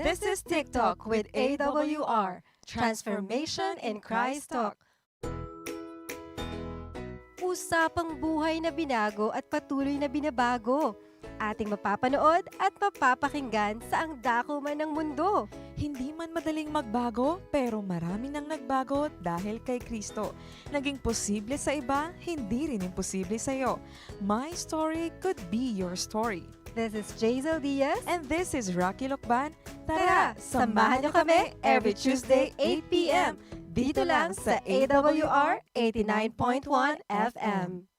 This is TikTok with AWR, Transformation in Christ Talk. Usapang buhay na binago at patuloy na binabago. Ating mapapanood at mapapakinggan sa ang dako man ng mundo. Hindi man madaling magbago, pero marami nang nagbago dahil kay Kristo. Naging posible sa iba, hindi rin imposible sa iyo. My story could be your story. This is Jazel Diaz. And this is Rocky Lokban. Tara, samahan niyo kami every Tuesday 8 p.m. Dito lang sa AWR 89.1 FM.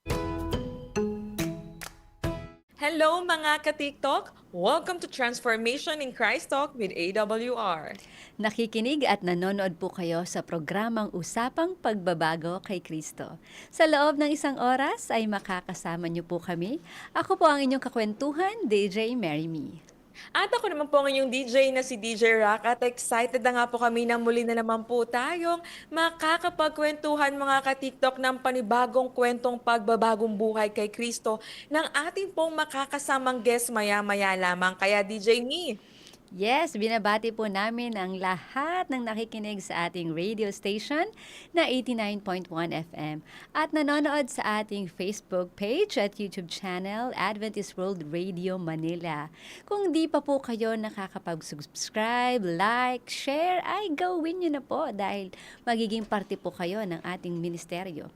Hello mga ka-TikTok! Welcome to Transformation in Christ Talk with AWR. Nakikinig at nanonood po kayo sa programang Usapang Pagbabago kay Kristo. Sa loob ng isang oras ay makakasama niyo po kami. Ako po ang inyong kakwentuhan, DJ Mary Me. At ako naman po ang inyong DJ na si DJ Rock at excited na nga po kami na muli na naman po tayong makakapagkwentuhan mga ka-TikTok ng panibagong kwentong pagbabagong buhay kay Kristo ng ating pong makakasamang guest maya-maya lamang. Kaya DJ Me, Yes, binabati po namin ang lahat ng nakikinig sa ating radio station na 89.1 FM at nanonood sa ating Facebook page at YouTube channel Adventist World Radio Manila. Kung di pa po kayo nakakapag-subscribe, like, share, ay gawin nyo na po dahil magiging parte po kayo ng ating ministeryo.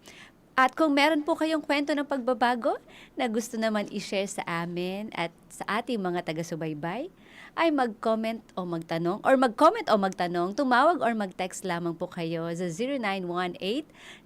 At kung meron po kayong kwento ng pagbabago na gusto naman i-share sa amin at sa ating mga taga-subaybay, ay mag-comment o magtanong, tumawag or mag-text lamang po kayo sa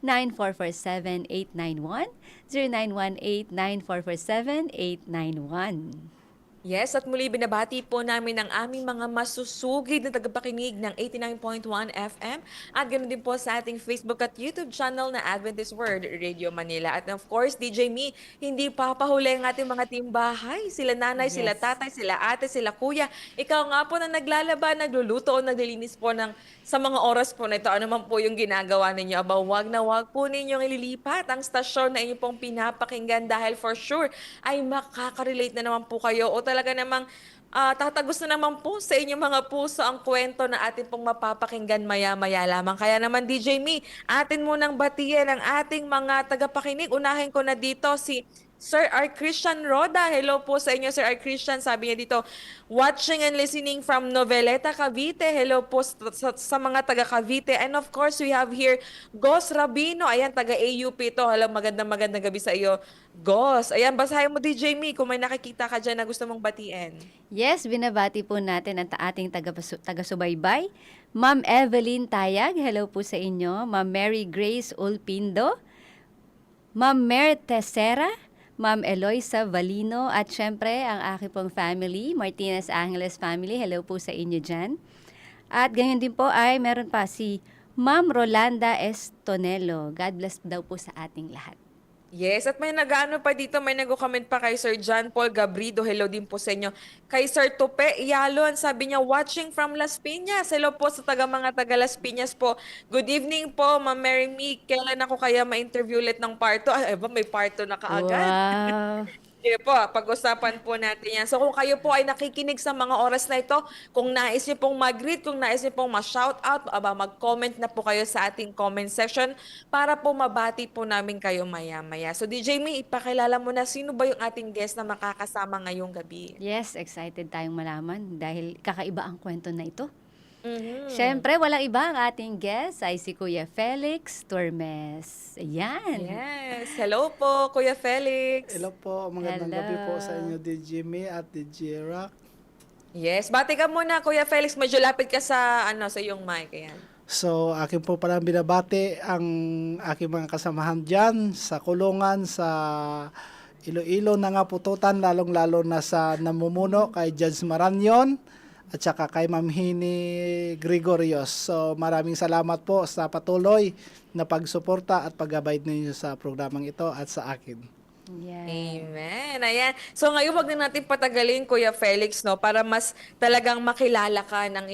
0918-9447-891, 0918-9447-891. yes, at muli binabati po namin ang aming mga masusugid na tagapakinig ng 89.1 FM at ganoon din po sa ating Facebook at YouTube channel na Adventist Word Radio Manila. At of course, DJ Me, hindi papahuli ang ating mga timbahay. Sila nanay, sila tatay, sila ate, sila kuya. Ikaw nga po na naglalaba, nagluluto o naglilinis po sa mga oras po na ito. Ano man po yung ginagawa ninyo? Aba, wag po ninyong ililipat ang stasyon na inyo pong pinapakinggan dahil for sure ay makaka-relate na naman po kayo o talaga namang tatagos na naman po sa inyong mga puso ang kwento na atin pong mapapakinggan maya-maya lamang. Kaya naman DJ Me, atin munang batiyan ang ating mga tagapakinig. Unahin ko na dito si Sir R. Christian Roda. Hello po sa inyo, Sir R. Christian. Sabi niya dito, watching and listening from Noveleta, Cavite. Hello po sa mga taga Cavite. And of course, we have here Gos Rabino. Ayan, taga AUP to. Hello, magandang gabi sa iyo, Gos. Ayan, basahin mo DJ Me kung may nakikita ka dyan na gusto mong batiin. Yes, binabati po natin ang ating taga-subaybay. Ma'am Evelyn Tayag, hello po sa inyo. Ma'am Mary Grace Ulpindo. Ma'am Mer Tessera. Ma'am Eloisa Valino at syempre ang aking pong family, Martinez Angeles family. Hello po sa inyo dyan. At ganyan din po ay meron pa si Ma'am Rolanda Estonelo. God bless daw po sa ating lahat. Yes, at may nag-ano pa dito, may nag-comment pa kay Sir John Paul Gabrido. Hello din po sa inyo. Kay Sir Tupe Iyalon, sabi niya, watching from Las Piñas. Hello po sa mga taga Las Piñas po. Good evening po, Ma'am Mary Me. Kailan ako kaya ma-interview ulit ng part 2? Ay, ba, may part 2 na kaagad. Wow! Sige po, pag-usapan po natin yan. So kung kayo po ay nakikinig sa mga oras na ito, kung nais niyo pong mag-greet, kung nais niyo pong ma-shoutout, mag-comment na po kayo sa ating comment section para po mabati po namin kayo maya-maya. So DJ Me, ipakilala mo na sino ba yung ating guest na makakasama ngayong gabi? Yes, excited tayong malaman dahil kakaiba ang kwento na ito. Mhm. Siyempre, walang iba ang ating guest ay si Kuya Felix Turmes. Ayan. Yes. Hello po, Kuya Felix. Hello po, magandang Hello. gabi po sa inyo DJ May at DJ Rock. Yes, bati ka muna, Kuya Felix. Medyo lapit ka sa iyong mic. Ayan. So, akin po palang binabati ang aking mga kasamahan dyan sa kulungan, sa Iloilo na nga pututan, lalong-lalo na sa namumuno kay Judge Maranyon at saka kay Ma'am Hini Gregorios. So, maraming salamat po sa patuloy na pagsuporta at pag-abide ninyo sa programang ito at sa akin. Yeah. Amen. Ayan. So ngayon wag na natin patagalin, Kuya Felix, no, para mas talagang makilala ka ng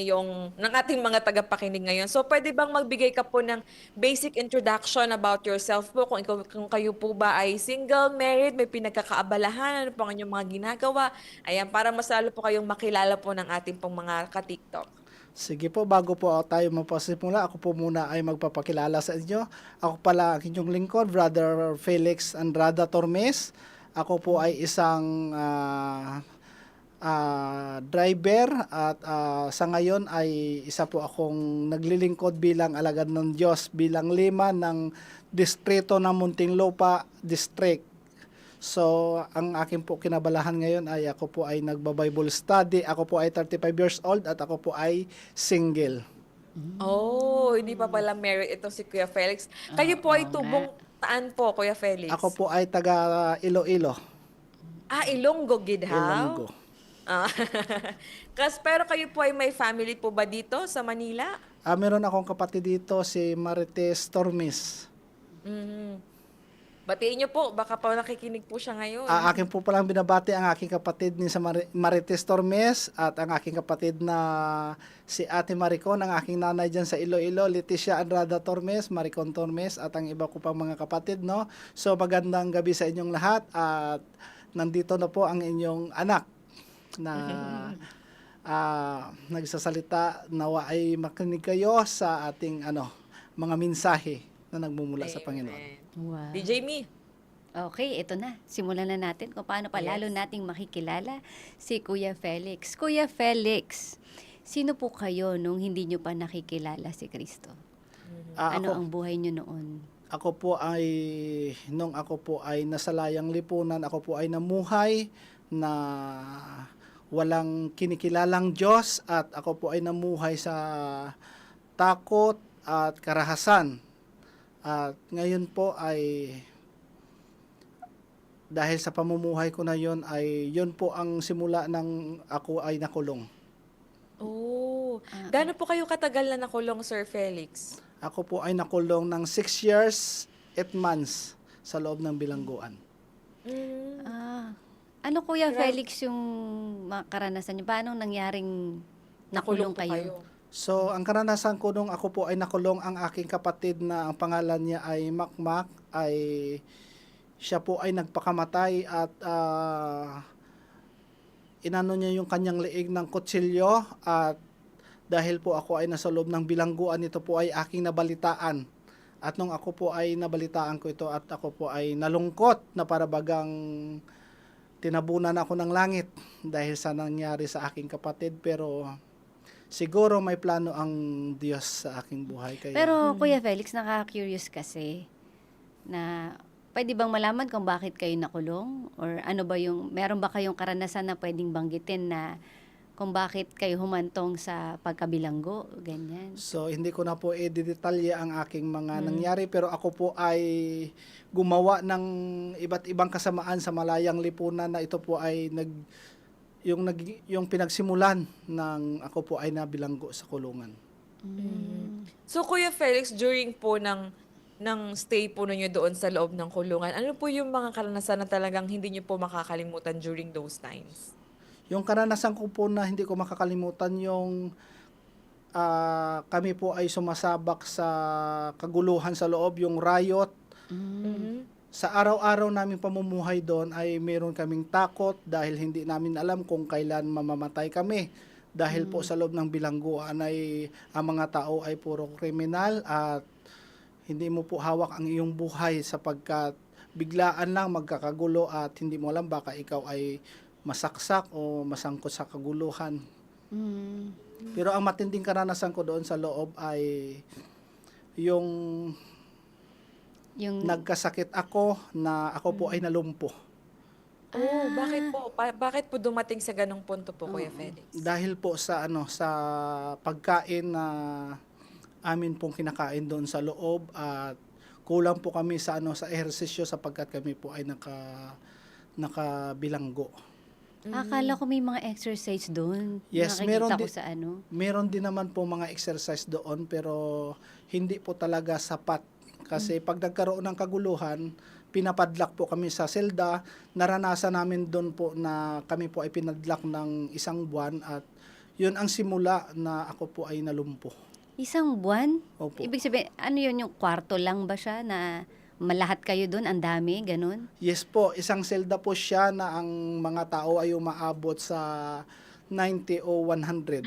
ating mga tagapakinig ngayon. So pwede bang magbigay ka po ng basic introduction about yourself po, kung kayo po ba ay single, married, may pinagkakaabalahan, ano po ang inyong mga ginagawa. Ayan, para mas lalo po kayong makilala po ng ating pong mga ka-TikTok. Sige po, bago po tayo mapasimula, ako po muna ay magpapakilala sa inyo. Ako pala ang inyong lingkod, Brother Felix Andrada Tormes. Ako po ay isang driver at sa ngayon ay isa po akong naglilingkod bilang alagad ng Diyos bilang lima ng distrito ng Muntinlupa District. So, ang akin po kinabalahan ngayon ay ako po ay nagba-Bible study. Ako po ay 35 years old at ako po ay single. Oh, hindi pa pala married ito si Kuya Felix. Kayo po ay Oo tubong taan po, Kuya Felix? Ako po ay taga Iloilo. Ilonggo, Gidhaw? Ilonggo. Ah, pero kayo po ay may family po ba dito sa Manila? Meron akong kapatid dito, si Marites Tormes. Mhm. Batiin niyo po, baka pa nakikinig po siya ngayon. Akin po palang binabati ang aking kapatid ni sa Marites Tormes at ang aking kapatid na si Ate Maricon, ang aking nanay dyan sa Iloilo, Leticia Andrada Tormes, Maricon Tormes at ang iba ko pang mga kapatid, no? So magandang gabi sa inyong lahat at nandito na po ang inyong anak na nagsasalita. Nawa ay makinig kayo sa ating mga mensahe na nagmumula sa Panginoon. Wow. DJ Me. Okay, ito na. Simulan na natin kung paano pa lalo nating makikilala si Kuya Felix. Kuya Felix, sino po kayo nung hindi nyo pa nakikilala si Kristo? Ano ang buhay nyo noon? Ako po ay, nung ako po ay nasa layang lipunan, ako po ay namuhay na walang kinikilalang Diyos at ako po ay namuhay sa takot at karahasan. At ngayon po ay dahil sa pamumuhay ko na yon ay yun po ang simula ng ako ay nakulong. Oh, gaano po kayo katagal na nakulong, Sir Felix? Ako po ay nakulong ng 6 years, 8 months sa loob ng bilangguan. Ano Kuya Felix yung mga karanasan nyo? Paano nangyaring nakulong po kayo? So, ang karanasan ko nung ako po ay nakulong, ang aking kapatid na ang pangalan niya ay Makmak, ay siya po ay nagpakamatay at inano niya yung kanyang leeg ng kutsilyo at dahil po ako ay nasa loob ng bilangguan, ito po ay aking nabalitaan. At nung ako po ay nabalitaan ko ito at ako po ay nalungkot na parabagang tinabunan ako ng langit dahil sa nangyari sa aking kapatid, pero siguro may plano ang Diyos sa aking buhay. Kaya, Pero Kuya Felix, nakaka-curious kasi na pwede bang malaman kung bakit kayo nakulong? Or ano ba meron ba kayong karanasan na pwedeng banggitin na kung bakit kayo humantong sa pagkabilanggo? Ganyan. so hindi ko na po i-detalye ang aking mga nangyari, pero ako po ay gumawa ng iba't ibang kasamaan sa malayang lipunan na ito po ay yung pinagsimulan ng ako po ay nabilanggo sa kulungan. So, Kuya Felix, during po ng stay po ninyo doon sa loob ng kulungan, ano po yung mga karanasan na talagang hindi nyo po makakalimutan during those times? Yung karanasan ko po na hindi ko makakalimutan yung kami po ay sumasabak sa kaguluhan sa loob, yung riot. Sa araw-araw naming pamumuhay doon ay meron kaming takot dahil hindi namin alam kung kailan mamamatay kami. Dahil po sa loob ng bilangguan ay ang mga tao ay puro kriminal at hindi mo po hawak ang iyong buhay sapagkat biglaan lang magkakagulo at hindi mo alam baka ikaw ay masaksak o masangkot sa kaguluhan. Pero ang matinding karanasan ko doon sa loob ay yung nagkasakit ako na ako po ay nalumpo. Oh, bakit po? Bakit po dumating sa ganong punto po, Kuya Felix? Dahil po sa sa pagkain na amin pong kinakain doon sa loob at kulang po kami sa sa ehersisyo sapagkat kami po ay nakabilanggo. Akala ko may mga exercise doon. Yes, Nakikita meron ko din. sa Meron din naman po mga exercise doon pero hindi po talaga sapat kasi pag nagkaroon ng kaguluhan, pinapadlock po kami sa selda. Naranasan namin doon po na kami po ay pinadlock ng 1 buwan at yun ang simula na ako po ay nalumpo. 1 buwan? Opo. Ibig sabihin, ano yun, yung kwarto lang ba siya na malahat kayo doon, ang dami, ganun? Yes po, isang selda po siya na ang mga tao ay umaabot sa 90 o 100.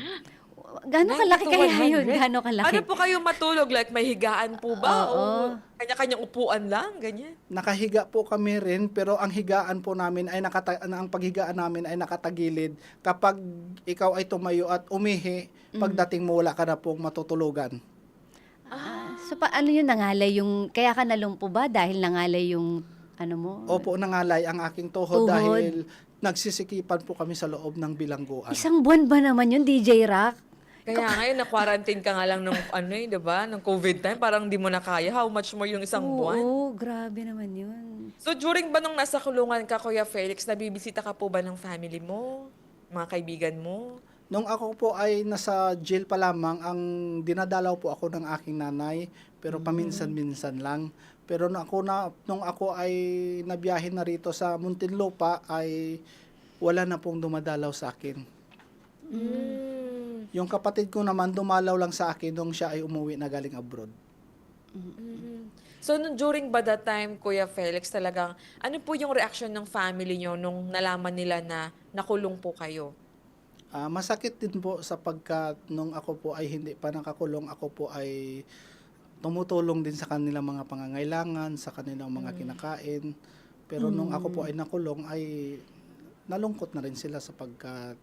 Gano'ng 90 kalaki to kaya 100? yun? Gano'ng kalaki? Ano po kayo matulog? Like may higaan po ba? Oo. O kanya-kanyang upuan lang? Ganyan? Nakahiga po kami rin, pero ang higaan po namin ay ang paghigaan namin ay nakatagilid. Kapag ikaw ay tumayo at umihi, pagdating mo wala ka na pong matutulugan. So, paano yun nangalay yung, kaya ka nalumpo ba dahil nangalay yung, ano mo? Opo, nangalay ang aking tuhod Tuhod. dahil nagsisikipan po kami sa loob ng bilangguan. 1 buwan ba naman yun, DJ Rock? Kaya ngayon, na-quarantine ka nga lang nung di ba? Nung COVID time, parang di mo na kaya. How much more yung 1 buwan? Oo, grabe naman yun. So, during ba nung nasa kulungan ka, Kuya Felix, nabibisita ka po ba ng family mo? Mga kaibigan mo? Nung ako po ay nasa jail pa lamang, ang dinadalaw po ako ng aking nanay, pero paminsan-minsan lang. Pero nung ako ay nabiyahe na rito sa Muntinlupa, ay wala na pong dumadalaw sa akin. Yung kapatid ko naman dumalaw lang sa akin nung siya ay umuwi na galing abroad. So, during ba that time, Kuya Felix, talagang, ano po yung reaction ng family nyo nung nalaman nila na nakulong po kayo? Masakit din po sapagkat nung ako po ay hindi pa nakakulong, ako po ay tumutulong din sa kanilang mga pangangailangan, sa kanilang mga kinakain. Pero nung ako po ay nakulong, ay nalungkot na rin sila sapagkat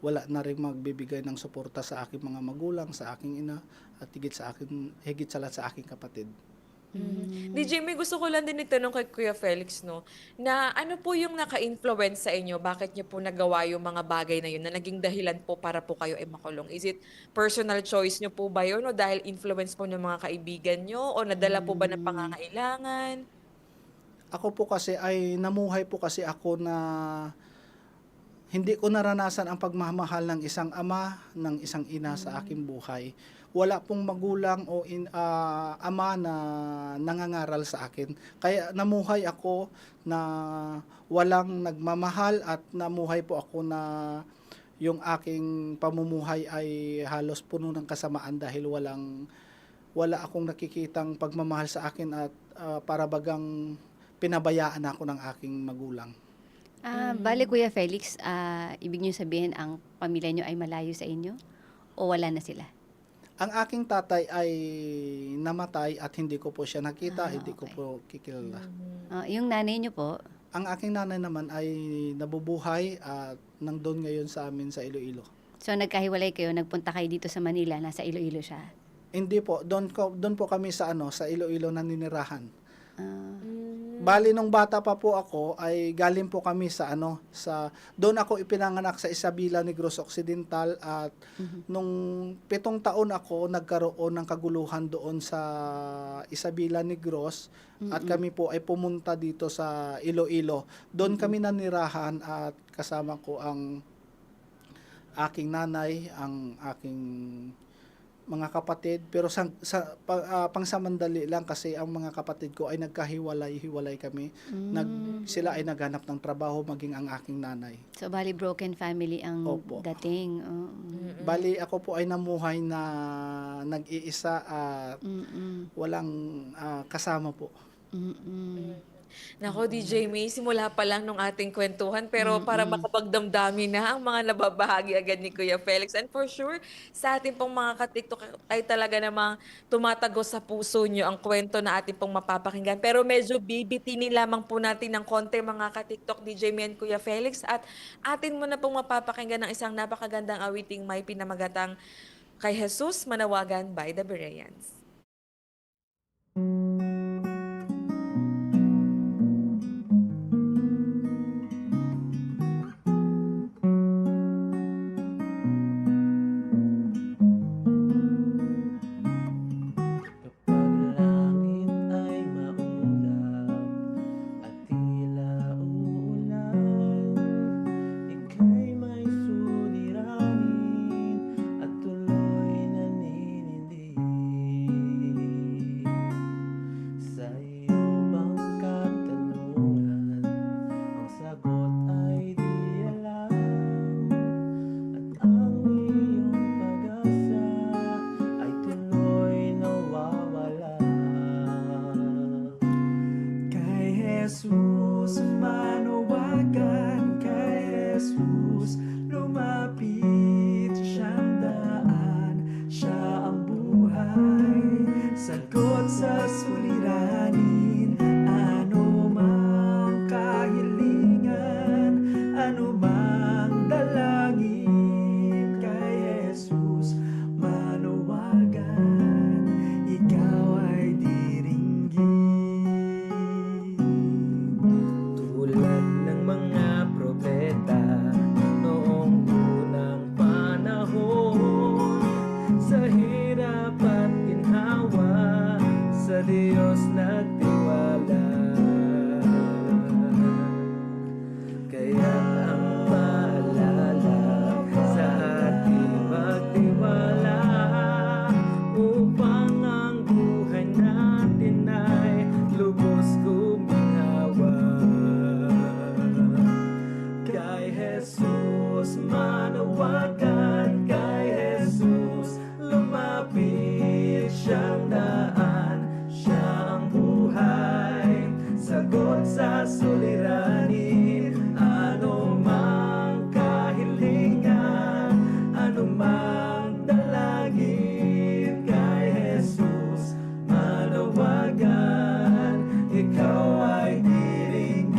wala na rin magbibigay ng suporta sa aking mga magulang, sa aking ina, at higit sa lahat sa aking kapatid. DJ, may gusto ko lang din itanong kay Kuya Felix, no, na ano po yung naka-influence sa inyo? Bakit niyo po nagawa yung mga bagay na yun na naging dahilan po para po kayo ay makulong? Is it personal choice niyo po ba yun o dahil influence po ng mga kaibigan niyo o nadala po ba ng pangangailangan? Ako po kasi ay namuhay po kasi ako na hindi ko naranasan ang pagmamahal ng isang ama, ng isang ina sa aking buhay. Wala pong magulang o ama na nangangaral sa akin. Kaya namuhay ako na walang nagmamahal at namuhay po ako na yung aking pamumuhay ay halos puno ng kasamaan dahil wala akong nakikitang pagmamahal sa akin at para bagang pinabayaan ako ng aking magulang. Bale, Kuya Felix, ibig niyo sabihin ang pamilya niyo ay malayo sa inyo? O wala na sila? Ang aking tatay ay namatay at hindi ko po siya nakita, hindi ko Okay. po kikilala. Yung nanay niyo po, Ang aking nanay naman ay nabubuhay at nandun ngayon sa amin sa Iloilo. so nagkahiwalay kayo, nagpunta kayo dito sa Manila, nasa Iloilo siya. Hindi po, doon po kami sa sa Iloilo naninirahan. Ah, Bali nung bata pa po ako ay galing po kami sa doon ako ipinanganak sa Isabela Negros Occidental at nung 7 taon ako nagkaroon ng kaguluhan doon sa Isabela Negros at kami po ay pumunta dito sa Iloilo. Doon kami nanirahan at kasama ko ang aking nanay, ang aking mga kapatid, pero pangsamandali lang kasi ang mga kapatid ko ay nagkahiwalay kami. Sila ay naghanap ng trabaho maging ang aking nanay. so bali broken family ang Opo. dating. Oh. Bali ako po ay namuhay na nag-iisa at walang kasama po. Nako, DJ May, simula pa lang nung ating kwentuhan, pero para makapagdamdami na ang mga nababahagi agad ni Kuya Felix. And for sure, sa ating pong mga ka-TikTok ay talaga namang tumatagos sa puso nyo ang kwento na ating pong mapapakinggan. Pero medyo bibitinin lamang po natin ng konti mga ka-TikTok, DJ May and Kuya Felix. At atin mo na pong mapapakinggan ng isang napakagandang awiting may pinamagatang Kay Jesus Manawagan by the Bereans. Kapag langit ay maulap at tila uulan, ika'y may suliranin at tuloy naninindig. Jesus, lumapit siyang daan, siya ang buhay, sagot sa suliranin, ano mang kahilingan, ano mang dalangin kay Jesus manawagan, ikaw ay diringgin. Tulad ng mga propeta noong unang panahon, sa hirap at ginhawa, sa Diyos nagtiwala. Kaya ang paalala sa ating magtiwala, upang ang buhay natin ay lubos guminhawa. Kay Jesus manawagan, kay Jesus lumapit siyang daan, siya ang buhay, sagot sa suliranin, ano mang kahilingan, ano mang dalangin kay Jesus manawagan, ikaw ay diringgin.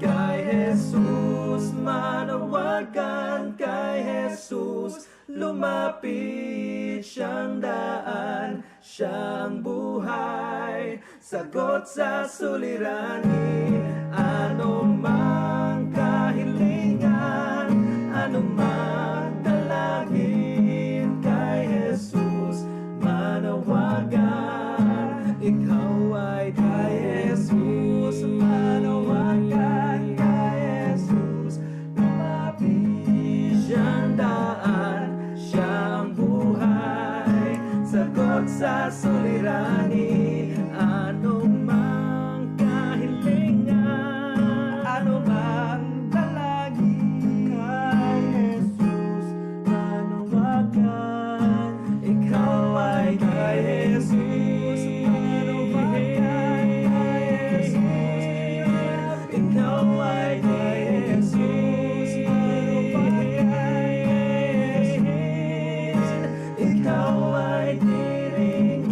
Kay Jesus manawagan, kay Jesus lumapit siyang daan, siya ang buhay, sagot sa suliranin, ano mang kahilingan, ano mang dalangin kay Jesus manawagan, ikaw ay kay Jesus manawagan, kay Jesus lumapit siyang daan, siya ang buhay, sagot sa suliranin, ano mang kahilingan, ano mang dalangin kay Jesus manawagan, ikaw ay kay Jesus manawagan, kay Jesus, ikaw ay kay Jesus manawagan, ikaw ay diringgin.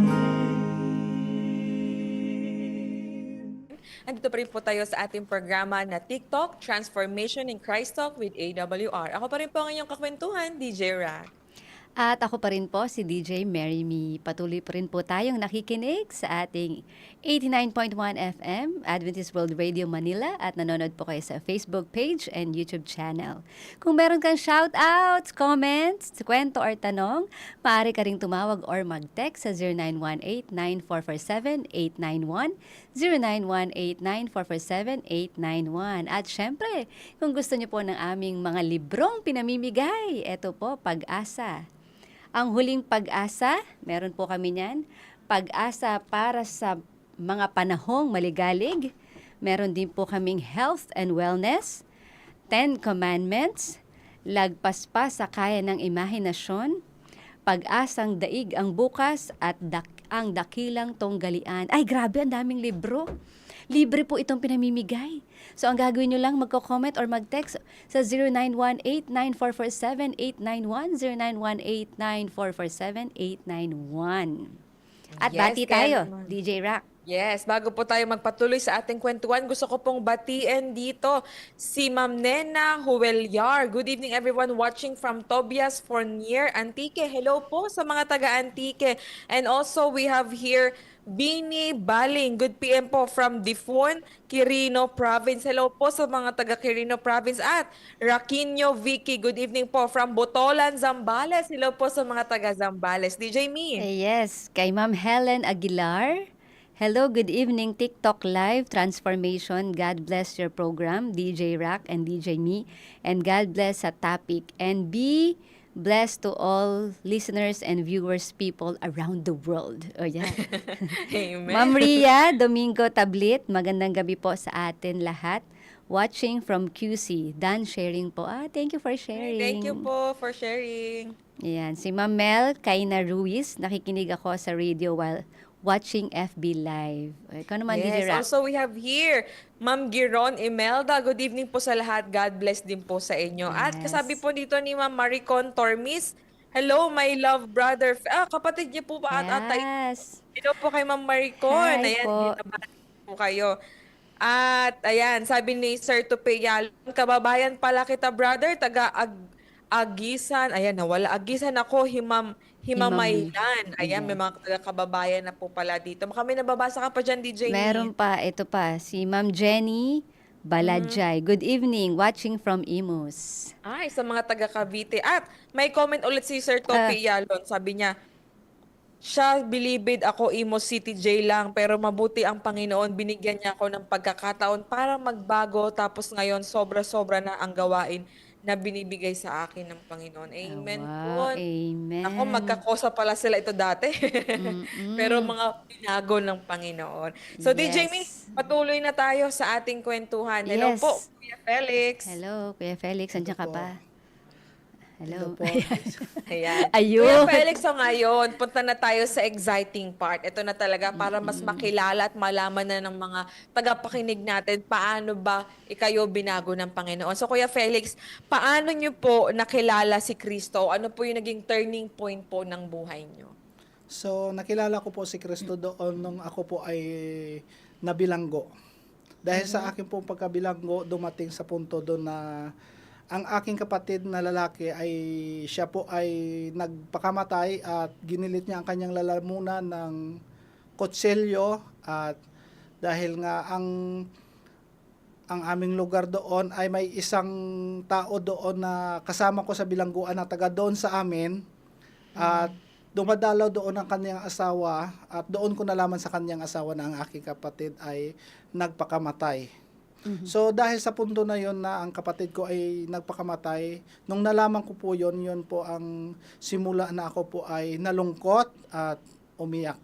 Andito pa rin po tayo sa ating programa na TikTok, Transformation in Christ Talk with AWR. Ako pa rin po ang inyong kakwentuhan, DJ Rack. At ako pa rin po si DJ Mary Me. Patuloy pa rin po tayong nakikinig sa ating 89.1 FM Adventist World Radio Manila at nanonood po kayo sa Facebook page and YouTube channel. Kung meron kang shoutouts, comments, kwento or tanong, maaari ka ring tumawag or mag-text sa 0918-9447-891, 0918-9447-891. At syempre, kung gusto niyo po ng aming mga librong pinamimigay, eto po, Pag-asa. Ang Huling Pag-asa, meron po kami niyan. Pag-asa para sa mga panahong maligalig. Meron din po kaming Health and Wellness, 10 Commandments, Lagpas pa sa kaya ng imahinasyon, Pag-asang daig ang bukas at ang dakilang tunggalian. Ay, grabe, ang daming libro. Libre po itong pinamimigay. So, ang gagawin nyo lang, magko-comment or mag-text sa 0918-9447-891, 0918-9447-891. At Yes, bati kaya tayo, naman. DJ Rock. Yes, bago po tayo magpatuloy sa ating kwentuhan, gusto ko pong batiin dito si Ma'am Nena Huelyar. Good evening everyone watching from Tobias Fournier, Antique. Hello po sa mga taga-Antique. And also we have here Bini Baling. Good PM po from Difon, Quirino Province. Hello po sa mga taga Quirino Province. At Raquinho Vicky, good evening po from Botolan, Zambales. Hello po sa mga taga Zambales. DJ Me. Yes, kay Ma'am Helen Aguilar. Hello, good evening, TikTok Live Transformation. God bless your program, DJ Rock and DJ Me. And God bless sa topic. And be blessed to all listeners and viewers, people around the world. O yan. Amen. Ma'am Ria Domingo Tablit, magandang gabi po sa atin lahat. Watching from QC. Dan sharing po. Thank you for sharing. Thank you po for sharing. Ayan, si Ma'am Mel Kaina Ruiz, nakikinig ako sa radio while watching FB Live. Ikaw naman, DJ Yes, Rock. also we have here Ma'am Giron Imelda. Good evening po sa lahat. God bless din po sa inyo. At kasabi Yes. po dito ni Ma'am Maricon Tormis, hello, my love brother. Kapatid niyo po ba at atay? Yes. Hello po kay Ma'am Maricon. Hi Ayan, po. binabati po kayo. At ayan, sabi ni Sir Tupeyal, kababayan pala kita brother, Agisan. Ayan, nawala. Agisan ako, Himamaylan. Ayan, may mga kababayan na po pala dito. Baka may nababasa ka pa dyan, DJ Ni. Meron pa, ito pa, si Ma'am Jenny Baladjay. Good evening, watching from Imus. Ay, sa mga taga Cavite. At may comment ulit si Sir Topi Yalon. Sabi niya, siya bilibid ako Imo City J lang pero mabuti ang Panginoon binigyan niya ako ng pagkakataon para magbago tapos ngayon sobra-sobra na ang gawain na binibigay sa akin ng Panginoon. Amen po. Wow, amen. Ako, magkakosa pala sila ito dati. Pero mga binago ng Panginoon. So, DJ Min, Yes. patuloy na tayo sa ating kwentuhan. Hello Yes. po, Kuya Felix. Hello, Kuya Felix, andiyan ka po. pa? Hello. po. Ayan. Ayun. Kuya Felix, so ngayon, punta na tayo sa exciting part. Ito na talaga para mas makilala at malaman na ng mga tagapakinig natin paano ba ikayo binago ng Panginoon. So Kuya Felix, paano nyo po nakilala si Kristo? Ano po yung naging turning point po ng buhay nyo? So, nakilala ko po si Kristo doon nung ako po ay nabilanggo. Dahil sa akin po pagkabilanggo, dumating sa punto doon na ang aking kapatid na lalaki ay siya po ay nagpakamatay at ginilit niya ang kanyang lalamunan ng kutsilyo at dahil nga ang aming lugar doon ay may isang tao doon na kasama ko sa bilangguan na taga doon sa amin at dumadalaw doon ang kanyang asawa at doon ko nalaman sa kanyang asawa na ang aking kapatid ay nagpakamatay. So dahil sa punto na yon na ang kapatid ko ay nagpakamatay, nung nalaman ko po yon po ang simula na ako po ay nalungkot at umiyak.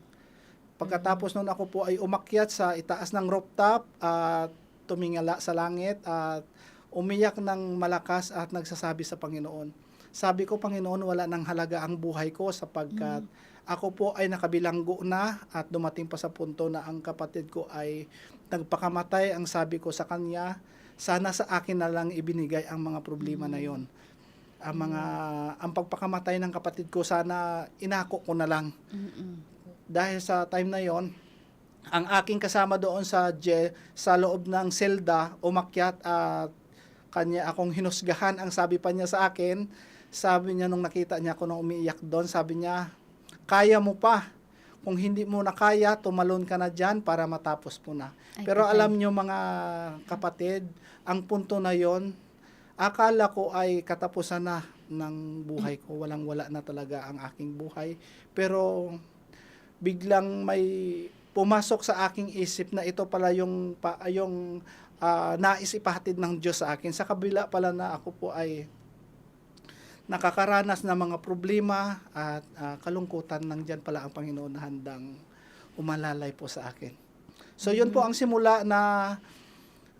Pagkatapos nun ako po ay umakyat sa itaas ng rooftop at tumingala sa langit at umiyak ng malakas at nagsasabi sa Panginoon. Sabi ko, Panginoon, wala nang halaga ang buhay ko sapagkat ako po ay nakabilanggo na at dumating pa sa punto na ang kapatid ko ay nagpakamatay. Ang sabi ko sa kanya, sana sa akin na lang ibinigay ang mga problema na yon. Ang pagpakamatay ng kapatid ko, sana inako ko na lang. Dahil sa time na yon, ang aking kasama doon sa loob ng selda, umakyat at kanya akong hinusgahan. Ang sabi pa niya sa akin, sabi niya nung nakita niya ako nung umiiyak doon, sabi niya, kaya mo pa. Kung hindi mo na kaya, tumalon ka na dyan para matapos mo na. Ay, Pero patay. alam nyo mga kapatid, ang punto na yon, akala ko ay katapusan na ng buhay ko. Walang-wala na talaga ang aking buhay. Pero biglang may pumasok sa aking isip na ito pala yung nais ipahatid ng Diyos sa akin. Sa kabila pala na ako po ay nakakaranas ng mga problema at kalungkutan, nandyan pala ang Panginoon na handang umalalay po sa akin. So yun po ang simula na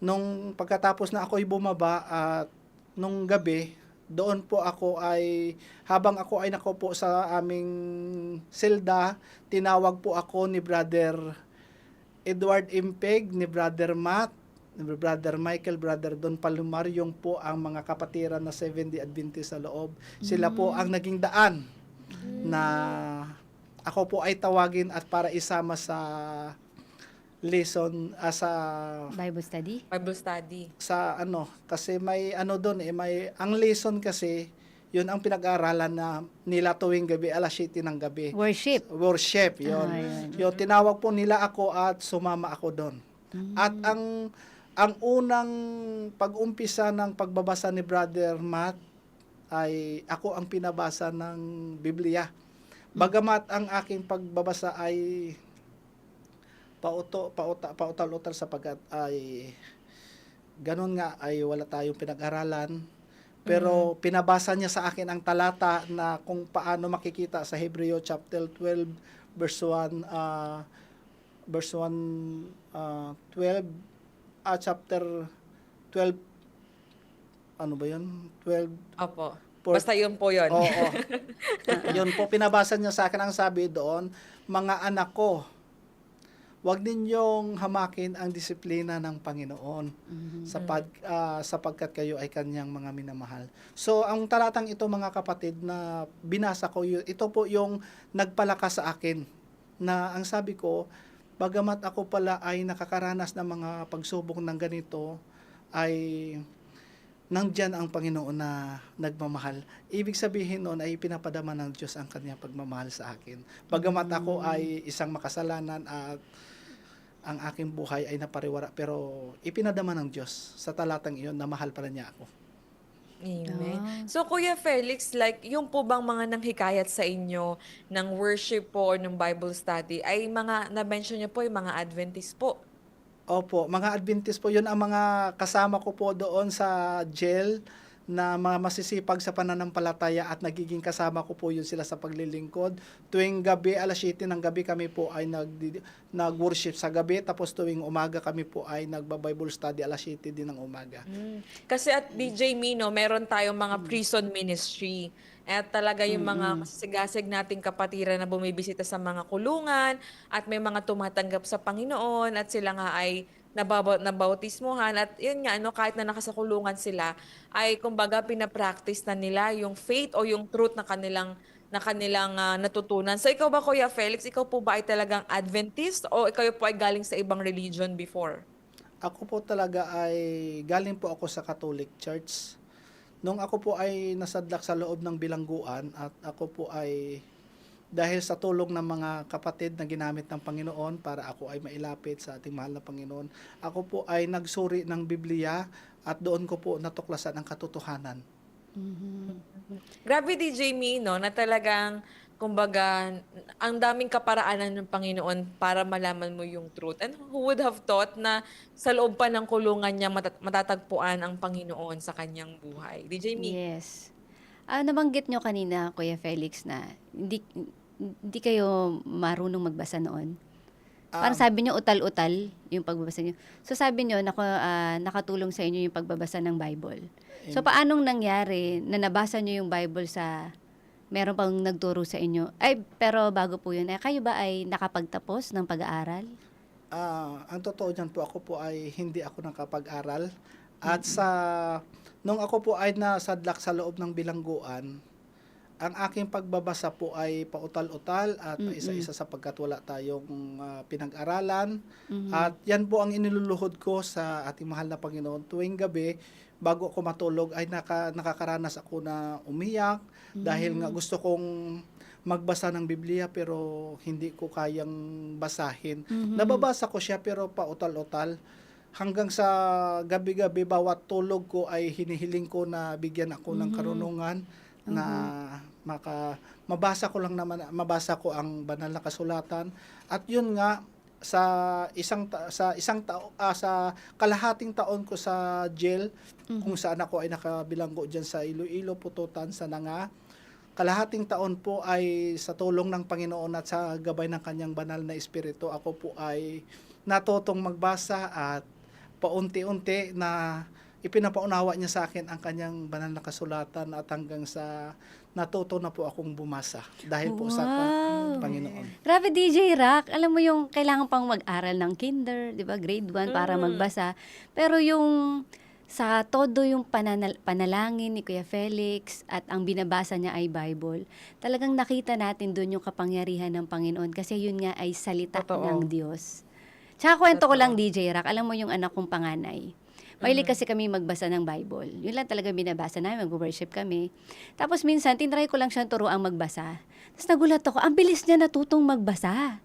nung pagkatapos na ako'y bumaba at nung gabi, doon po ako ay, habang ako ay nakaupo sa aming selda, tinawag po ako ni Brother Edward Impeg, ni Brother Matt, ni Brother Michael, Brother Don Palomar, yung po ang mga kapatiran na Seventh-day Adventist sa loob. Sila po ang naging daan na ako po ay tawagin at para isama sa lesson Bible study? Bible study. kasi may doon may ang lesson kasi yun ang pinag-aaralan na nila tuwing gabi, alas 7 ng gabi. Worship, yun. yun. Yung tinawag po nila ako at sumama ako doon. At ang unang pag-umpisa ng pagbabasa ni Brother Matt ay ako ang pinabasa ng Biblia. Bagamat ang aking pagbabasa ay pautal-utal sapagkat ay ganun nga ay wala tayong pinag-aralan. Pero pinabasa niya sa akin ang talata na kung paano makikita sa Hebreo chapter 12 verse 1 chapter 12 ano ba 'yun? 12 Opo. For- Basta yun po yun. Oo. Yun po pinabasa niya sa akin ang sabi doon, mga anak ko, wag ninyong hamakin ang disiplina ng Panginoon sapagkat kayo ay kanyang mga minamahal. So, ang talatang ito mga kapatid na binasa ko, ito po yung nagpalakas sa akin na ang sabi ko, bagamat ako pala ay nakakaranas ng mga pagsubok ng ganito, ay nandyan ang Panginoon na nagmamahal. Ibig sabihin noon ay pinapadama ng Diyos ang kanyang pagmamahal sa akin. Bagamat ako ay isang makasalanan at ang aking buhay ay napariwara, pero ipinadama ng Diyos sa talatang iyon na mahal pala niya ako. Amen. So, Kuya Felix, like, yung po bang mga nanghikayat sa inyo ng worship po or ng Bible study ay mga, na-mention niyo po, yung mga Adventist po? Opo, mga Adventist po, yun ang mga kasama ko po doon sa jail na mga masisipag sa pananampalataya at nagiging kasama ko po yun sila sa paglilingkod. Tuwing gabi, alas 7 ng gabi kami po ay nag-worship sa gabi, tapos tuwing umaga kami po ay nagba-Bible study alas 7 din ng umaga. Kasi at DJ Mino, meron tayong mga prison ministry. At talaga yung mga masigasig nating kapatiran na bumibisita sa mga kulungan at may mga tumatanggap sa Panginoon at sila nga ay nabautismuhan at yun nga, ano, kahit na nakasakulungan sila ay kumbaga pinapractice na nila yung faith o yung truth na kanilang natutunan. So ikaw ba, Kuya Felix, ikaw po ba ay talagang Adventist o ikaw po ay galing sa ibang religion before? Ako po talaga ay galing po ako sa Catholic Church. Nung ako po ay nasadlak sa loob ng bilangguan at ako po ay dahil sa tulong ng mga kapatid na ginamit ng Panginoon para ako ay mailapit sa ating mahal na Panginoon, ako po ay nagsuri ng Biblia at doon ko po natuklasan ang katotohanan. Grabe DJ Mino na talagang kumbaga ang daming kaparaanan ng Panginoon para malaman mo yung truth. And who would have thought na sa loob pa ng kulungan niya matatagpuan ang Panginoon sa kanyang buhay. DJ Mino. Yes. Nabanggit nyo kanina, Kuya Felix, na hindi kayo marunong magbasa noon. Parang sabi nyo, utal-utal yung pagbabasa nyo. So sabi nyo, nakatulong sa inyo yung pagbabasa ng Bible. So paanong nangyari na nabasa nyo yung Bible sa meron pang nagturo sa inyo? Ay, pero bago po yun, kayo ba ay nakapagtapos ng pag-aaral? Ang totoo niyan po, ako po ay hindi ako nakapag-aral. At nung ako po ay nasadlak sa loob ng bilangguan, ang aking pagbabasa po ay pautal-utal at isa-isa sapagkat wala tayong pinag-aralan. At yan po ang iniluluhod ko sa ating mahal na Panginoon. Tuwing gabi, bago ako matulog, ay nakakaranas ako na umiyak dahil nga gusto kong magbasa ng Biblia pero hindi ko kayang basahin. Nababasa ko siya pero pautal-utal. Hanggang sa gabi-gabi, bawat tulog ko ay hinihiling ko na bigyan ako ng karunungan na mabasa ko ang banal na kasulatan. At yun nga, sa kalahating taon ko sa jail, kung saan ako ay nakabilanggo diyan sa Iloilo, Pututan, Sananga, kalahating taon po ay sa tulong ng Panginoon at sa gabay ng kanyang banal na espiritu, ako po ay natutong magbasa at paunti-unti na ipinapaunawa niya sa akin ang kanyang banal na kasulatan at hanggang sa natuto na po akong bumasa dahil po sa Panginoon. Grabe, DJ Rock. Alam mo yung kailangan pang mag-aral ng kinder, di ba? Grade 1 para magbasa. Pero yung sa todo yung panalangin ni Kuya Felix at ang binabasa niya ay Bible, talagang nakita natin doon yung kapangyarihan ng Panginoon kasi yun nga ay salita ng Diyos. Tsaka kwento ko lang, DJ Rock, alam mo yung anak kong panganay. Mahilig kasi kami magbasa ng Bible. Yun lang talaga binabasa namin, mag-worship kami. Tapos minsan, tinry ko lang siyang turuang magbasa. Tapos nagulat ako, ang bilis niya natutong magbasa.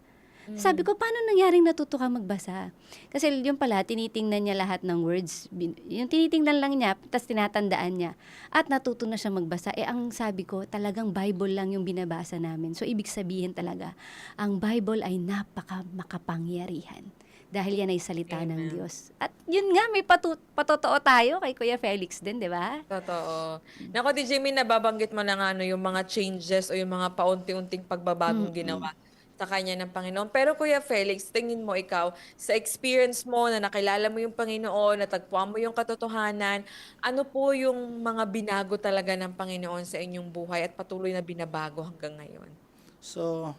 Sabi ko, paano nangyaring natuto ka magbasa? Kasi yung pala, tinitingnan niya lahat ng words. Yung tinitingnan lang niya, tapos tinatandaan niya. At natuto na siya magbasa. Ang sabi ko, talagang Bible lang yung binabasa namin. So, ibig sabihin talaga, ang Bible ay makapangyarihan. Dahil yan ay salita ng Diyos. At yun nga, may patotoo tayo kay Kuya Felix din, di ba? Totoo. Nako, DJ Min, nababanggit mo na nga yung mga changes o yung mga paunti-unting pagbabagong ginawa sa kanya ng Panginoon. Pero Kuya Felix, tingin mo ikaw, sa experience mo na nakilala mo yung Panginoon, natagpuan mo yung katotohanan, ano po yung mga binago talaga ng Panginoon sa inyong buhay at patuloy na binabago hanggang ngayon? So,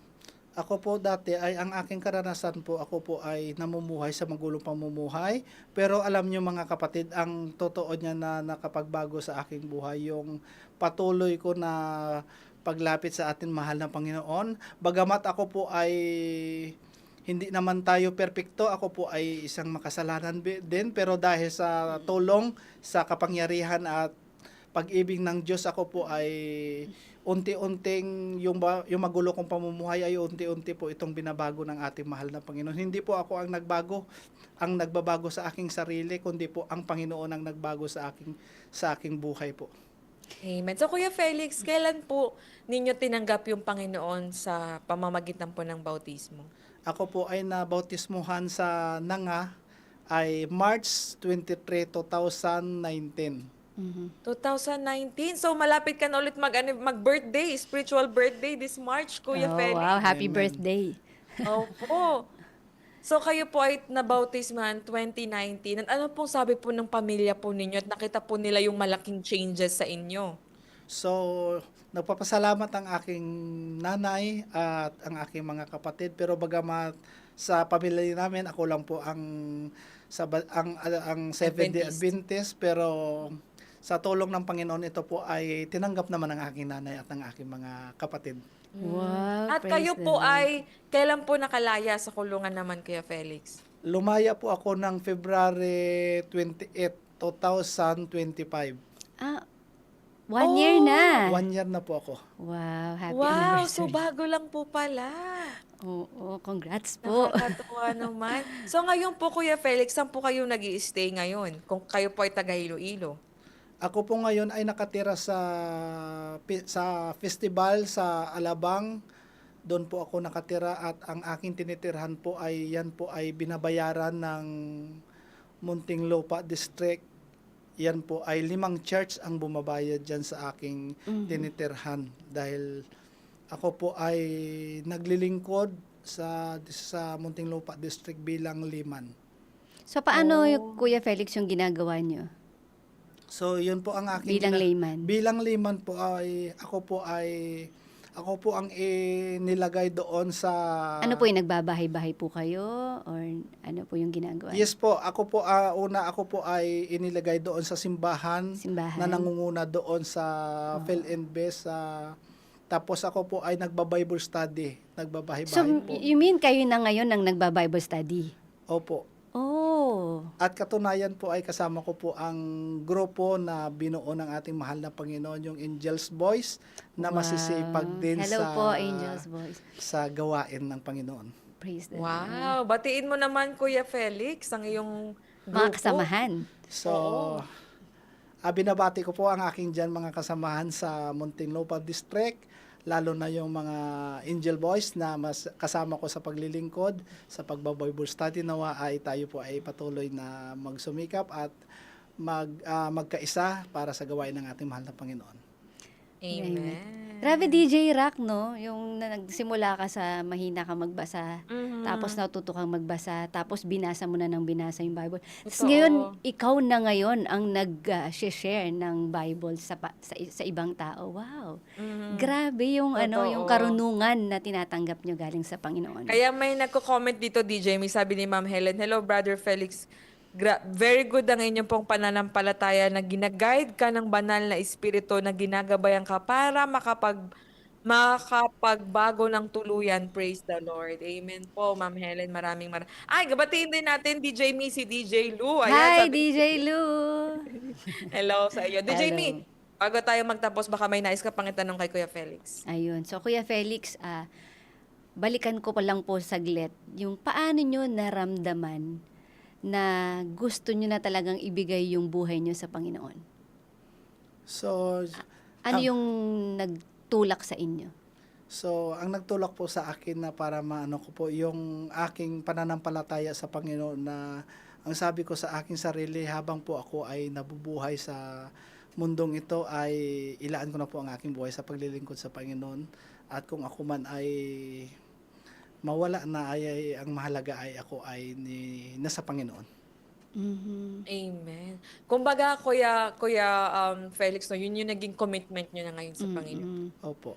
Ako po dati ay ang aking karanasan po, ako po ay namumuhay sa magulong pamumuhay. Pero alam nyo mga kapatid, ang totoo niya na nakapagbago sa aking buhay, yung patuloy ko na paglapit sa atin mahal na Panginoon. Bagamat ako po ay hindi naman tayo perpekto, ako po ay isang makasalanan din. Pero dahil sa tulong, sa kapangyarihan at pag-ibig ng Diyos, ako po ay unti-unting yung magulo kong pamumuhay ay unti-unti po itong binabago ng ating mahal na Panginoon. Hindi po ako ang nagbabago sa aking sarili, kundi po ang Panginoon ang nagbago sa aking buhay po. Amen. So Kuya Felix, kailan po ninyo tinanggap yung Panginoon sa pamamagitan po ng bautismo? Ako po ay nabautismuhan sa Nanga ay March 23, 2019. 2019. So malapit ka na ulit mag-birthday, spiritual birthday this March, Kuya Oh, Felix. wow, happy Amen. birthday. Opo. So kayo po ay nabautisman 2019. At ano pong sabi po ng pamilya po ninyo at nakita po nila yung malaking changes sa inyo? So, nagpapasalamat ang aking nanay at ang aking mga kapatid, pero bagamat sa pamilya namin ako lang po ang Seventh-day Adventist, pero sa tulong ng Panginoon ito po ay tinanggap naman ng aking nanay at ng aking mga kapatid. Wow, At praise kayo the po Lord. ay kailan po nakalaya sa kulungan naman, Kuya Felix? Lumaya po ako ng February 28, 2025. Ah, 1 year na. 1 year na po ako. Wow, happy Wow, so anniversary. bago lang po pala. Oo, congrats po. Nakakatuwa naman. So ngayon po, Kuya Felix, saan po kayo nag-i-stay ngayon? Kung kayo po ay taga Iloilo. Ako po ngayon ay nakatira sa festival sa Alabang. Doon po ako nakatira at ang aking tinitirhan po ay yan po ay binabayaran ng Muntinlupa District. Yan po ay 5 church ang bumabayad dyan sa aking tinitirhan dahil ako po ay naglilingkod sa Muntinlupa District bilang liman. So, paano yung Kuya Felix yung ginagawa nyo? So, yun po ang aking Bilang layman? Bilang layman po ay ako po ang nilagay doon sa Ano po yung nagbabahay-bahay po kayo? Or ano po yung ginagawa? Yes po, ako po ay inilagay doon sa simbahan, Simbahan. na nangunguna doon sa PhilInvest tapos ako po ay nagba-Bible study, nagbabahay-bahay So, po. you mean kayo na ngayon ang nagba-Bible study? Opo. Oh. At katunayan po ay kasama ko po ang grupo na binuo ng ating mahal na Panginoon, yung Angels Boys, na Wow. masisipag din Hello po, Angels Voice. sa gawain ng Panginoon. Praise the Lord. Wow, batiin mo naman, Kuya Felix, ang iyong Mga grupo. kasamahan. So, binabati ko po ang aking dyan mga kasamahan sa Muntinlupa District, lalo na yung mga Angel Boys na mas kasama ko sa paglilingkod, sa pagbabible study. Nawa ay tayo po ay patuloy na magsumikap at magkaisa para sa gawain ng ating mahal na Panginoon. Amen. Grabe DJ Rock, no? Yung nagsimula ka sa mahina ka magbasa, Mhm. tapos natuto kang magbasa, tapos binasa mo na ng binasa yung Bible. Tapos Totoo. ngayon, ikaw na ngayon ang nag-share ng Bible sa ibang tao. Wow. Mhm. Grabe yung Totoo. yung karunungan na tinatanggap nyo galing sa Panginoon. Kaya may nagko-comment dito, DJ, may sabi ni Ma'am Helen, hello, Brother Felix. Very good ang inyong pong pananampalataya na ginaguide ka ng banal na espiritu na ginagabayan ka para makapagbago ng tuluyan. Praise the Lord. Amen po, Ma'am Helen. Maraming. Ay, gabatiin din natin DJ Me, si DJ Lou. Hi, sabi- DJ Lou! Hello sa iyo. DJ Hello. Me, bago tayo magtapos, baka may nais ka pang itanong kay Kuya Felix. Ayun. So, Kuya Felix, balikan ko pa lang po saglit. Yung paano nyo naramdaman na gusto nyo na talagang ibigay yung buhay nyo sa Panginoon? So, Ano yung nagtulak sa inyo? ang nagtulak po sa akin na para maano ko po yung aking pananampalataya sa Panginoon, na ang sabi ko sa aking sarili habang po ako ay nabubuhay sa mundong ito ay ilaan ko na po ang aking buhay sa paglilingkod sa Panginoon, at kung ako man ay mawala na ay ang mahalaga ay ako ay nasa Panginoon. Mhm. Amen. Kumbaga, Kuya Felix, no, yun yung naging commitment nyo na ngayon sa Panginoon. Mm. Opo.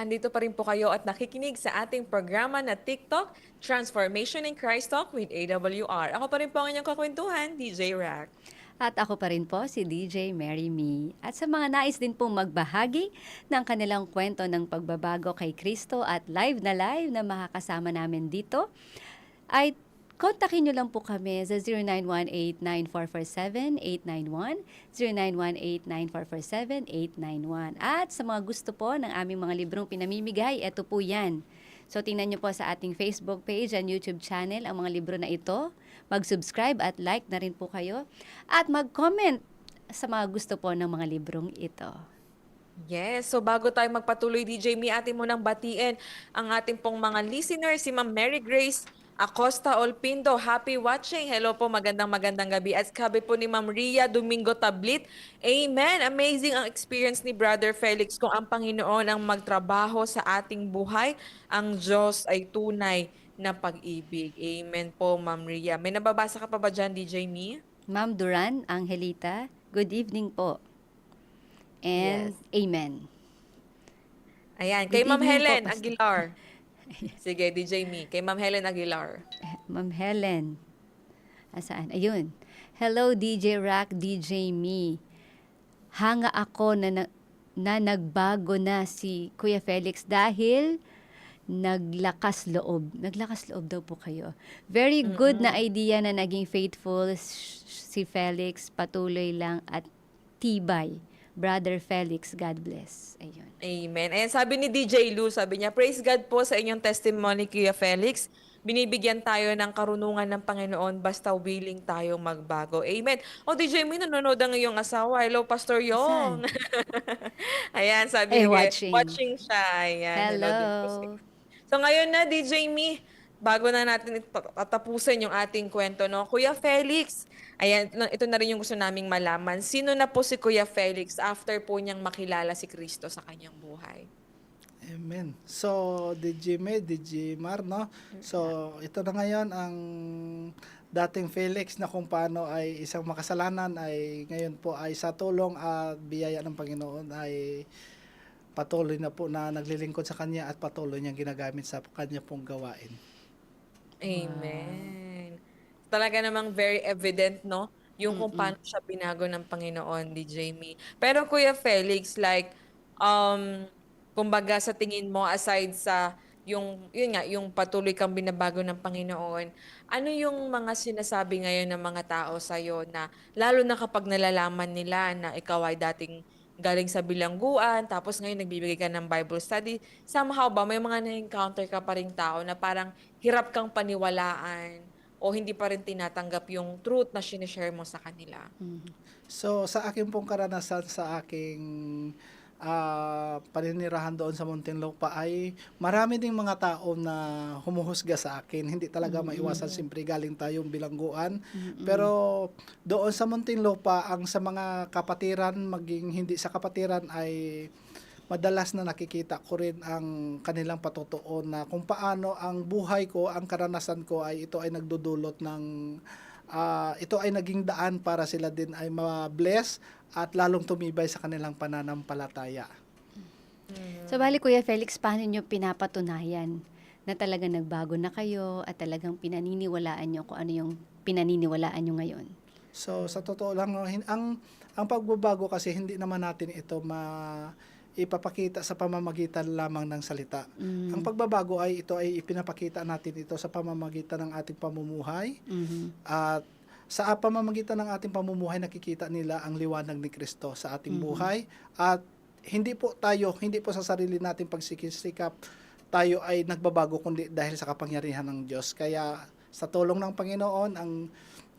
andito pa rin po kayo at nakikinig sa ating programa na TikTok, Transformation in Christ Talk with AWR. Ako pa rin po ang inyong kakwentuhan, DJ Rack. At ako pa rin po si DJ Mary Me. At sa mga nais din pong magbahagi ng kanilang kwento ng pagbabago kay Kristo at live na makakasama namin dito, ay kontakin nyo lang po kami sa 0918-9447-891, 0918-9447-891. At sa mga gusto po ng aming mga librong pinamimigay, eto po yan. So tingnan nyo po sa ating Facebook page and YouTube channel ang mga libro na ito. Mag-subscribe at like na rin po kayo. At mag-comment sa mga gusto po ng mga librong ito. Yes, so bago tayo magpatuloy, DJ Me, atin mo nang batiin ang ating pong mga listeners, si Ma'am Mary Grace Acosta Olpindo. Happy watching. Hello po, magandang gabi. At sabi po ni Ma'am Ria Domingo Tablit, Amen. Amazing ang experience ni Brother Felix. Kung ang Panginoon ang magtrabaho sa ating buhay, ang Diyos ay tunay na pag-ibig. Amen po, Ma'am Ria. May nababasa ka pa ba dyan, DJ Me? Ma'am Duran Angelita, good evening po. And amen. Ayan, kay Good Ma'am evening po, Helen Pastor. Aguilar. Sige, DJ Me. Kay Ma'am Helen Aguilar. Ma'am Helen. Asaan? Ayun. Hello, DJ Rack, DJ Me. Hanga ako na nagbago na si Kuya Felix dahil naglakas loob. Naglakas loob daw po kayo. Very good na idea na naging faithful si Felix. Patuloy lang at tibay. Brother Felix, God bless. Ayun. Amen. Ayan, sabi ni DJ Lou, sabi niya, praise God po sa inyong testimony, Kuya Felix. Binibigyan tayo ng karunungan ng Panginoon basta willing tayong magbago. Amen. O DJ May, nanonood ang iyong asawa. Hello, Pastor Yong. Ayan, sabi niya, watching siya. Ayan, Hello. din po siya. So ngayon na, DJ Me, bago na natin tapusin yung ating kwento, no? Kuya Felix, ayan, ito na rin yung gusto naming malaman. Sino na po si Kuya Felix after po niyang makilala si Kristo sa kanyang buhay? Amen. So, DJ May, DJ Mar, no? So, ito na ngayon ang dating Felix na kung paano ay isang makasalanan ay ngayon po ay sa tulong at biyaya ng Panginoon ay patuloy na po na naglilingkod sa Kanya at patuloy niyang ginagamit sa Kanya pong gawain. Amen. Talaga namang very evident, no? Yung kung paano siya binago ng Panginoon, DJ Me. Pero Kuya Felix, like, kumbaga sa tingin mo, aside sa yung patuloy kang binabago ng Panginoon, ano yung mga sinasabi ngayon ng mga tao sa'yo na, lalo na kapag nalalaman nila na ikaw ay dating galing sa bilangguan, tapos ngayon nagbibigay ka ng Bible study, somehow ba may mga na-encounter ka pa ring tao na parang hirap kang paniwalaan o hindi pa rin tinatanggap yung truth na sinishare mo sa kanila? So, sa akin pong karanasan sa aking paninirahan doon sa Muntinlupa ay marami ding mga tao na humuhusga sa akin. Hindi talaga maiwasan, siyempre galing tayong bilangguan. Pero doon sa Muntinlupa, ang sa mga kapatiran, maging hindi sa kapatiran ay madalas na nakikita ko rin ang kanilang patutuon na kung paano ang buhay ko, ang karanasan ko ay ito ay nagdudulot ng ito ay naging daan para sila din ay ma-bless at lalong tumibay sa kanilang pananampalataya. So, bali Kuya Felix, paano nyo pinapatunayan na talagang nagbago na kayo at talagang pinaniniwalaan nyo kung ano yung pinaniniwalaan nyo ngayon? So, sa totoo lang, no, ang pagbabago kasi hindi naman natin ito ipapakita sa pamamagitan lamang ng salita. Ang pagbabago ay ito ay ipinapakita natin ito sa pamamagitan ng ating pamumuhay. At sa pamamagitan ng ating pamumuhay, nakikita nila ang liwanag ni Kristo sa ating buhay. At hindi po sa sarili nating pagsisikap, tayo ay nagbabago kundi dahil sa kapangyarihan ng Diyos. Kaya sa tulong ng Panginoon, ang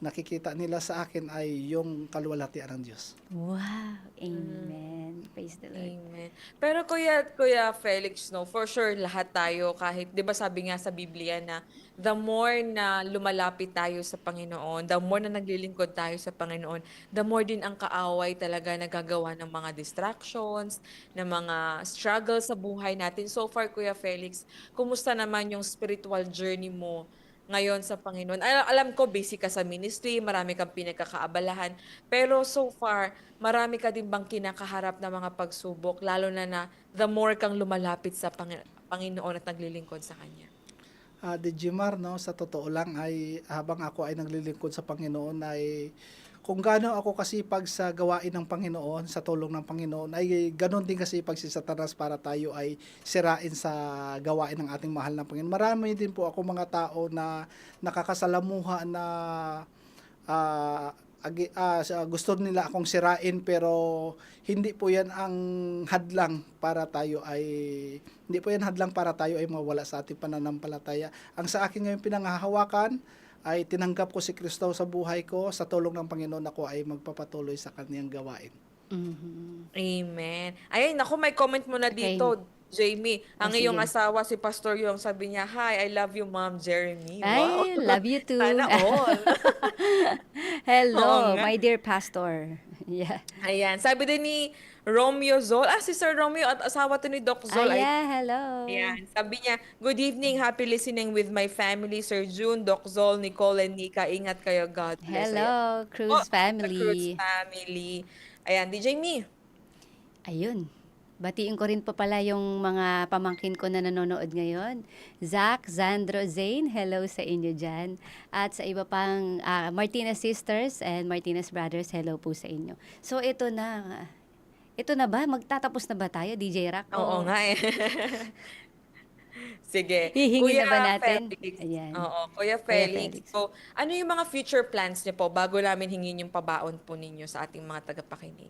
nakikita nila sa akin ay yung kaluwalhatian ng Diyos. Wow! Amen. Praise the Lord. Amen. Pero Kuya Felix, no, for sure lahat tayo, kahit 'di ba sabi nga sa Biblia na the more na lumalapit tayo sa Panginoon, the more na naglilingkod tayo sa Panginoon, the more din ang kaaway talaga nagagawa ng mga distractions, ng mga struggles sa buhay natin. So far, Kuya Felix, kumusta naman yung spiritual journey mo ngayon sa Panginoon? Alam ko, busy ka sa ministry, marami kang pinagkakaabalahan, pero so far, marami ka din bang kinakaharap na mga pagsubok, lalo na the more kang lumalapit sa Panginoon at naglilingkod sa Kanya? Digimar, no, sa totoo lang ay habang ako ay naglilingkod sa Panginoon ay kung gaano ako kasipag sa gawain ng Panginoon, sa tulong ng Panginoon, ay ganon din kasipag si Satanas para tayo ay sirain sa gawain ng ating mahal na Panginoon. Marami din po ako mga tao na nakakasalamuha na gusto nila akong sirain, pero hindi po yan ang hadlang para tayo ay mawala sa ating pananampalataya. Ang sa akin ngayon pinanghahawakan ay tinanggap ko si Kristo sa buhay ko, sa tulong ng Panginoon ako ay magpapatuloy sa kaniyang gawain. Mhm. Amen. Ayun, naku, may comment mo na dito, Jamie. Ang sige. iyong asawa, si Pastor Yung, sabi niya, "Hi, I love you, Ma'am Jeremy." Wow. Ay, love you too. Sana all. Oo Hello, nga. my dear pastor. Yeah. Ayan. Sabi din ni Romeo Zol. Si Sir Romeo at asawa to ni Doc Zol. Yeah, hello. Ayan. Sabi niya, "Good evening. Happy listening with my family. Sir June, Doc Zol, Nicole, and Nika. Ingat kayo. God bless." Hello, Ayan. Cruz The Cruz family. family. Ayan. DJ Me. Ayun. Batiin ko rin pa pala yung mga pamangkin ko na nanonood ngayon. Zach, Zandro, Zane, hello sa inyo dyan. At sa iba pang Martinez Sisters and Martinez Brothers, hello po sa inyo. So ito na. Ito na ba? Magtatapos na ba tayo, DJ Rock? Oo nga eh. Sige. Hihingi na ba natin? Felix. Ayan. Oo, Kuya Felix. Felix. So, ano yung mga future plans niyo po bago namin hingin yung pabaon po ninyo sa ating mga tagapakinig?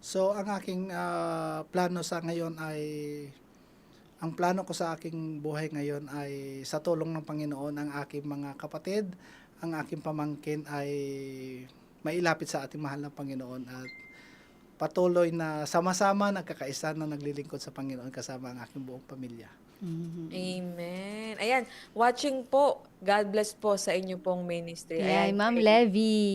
So ang aking plano sa ngayon ay ang plano ko sa aking buhay ngayon ay sa tulong ng Panginoon ang aking mga kapatid, ang aking pamangkin ay mailapit sa ating mahal na Panginoon at patuloy na sama-sama nagkakaisa na naglilingkod sa Panginoon kasama ang aking buong pamilya. Mhm. Amen. Ayan, watching po. God bless po sa inyo pong ministry. Yeah, Ayan, Ma'am kay- Levy.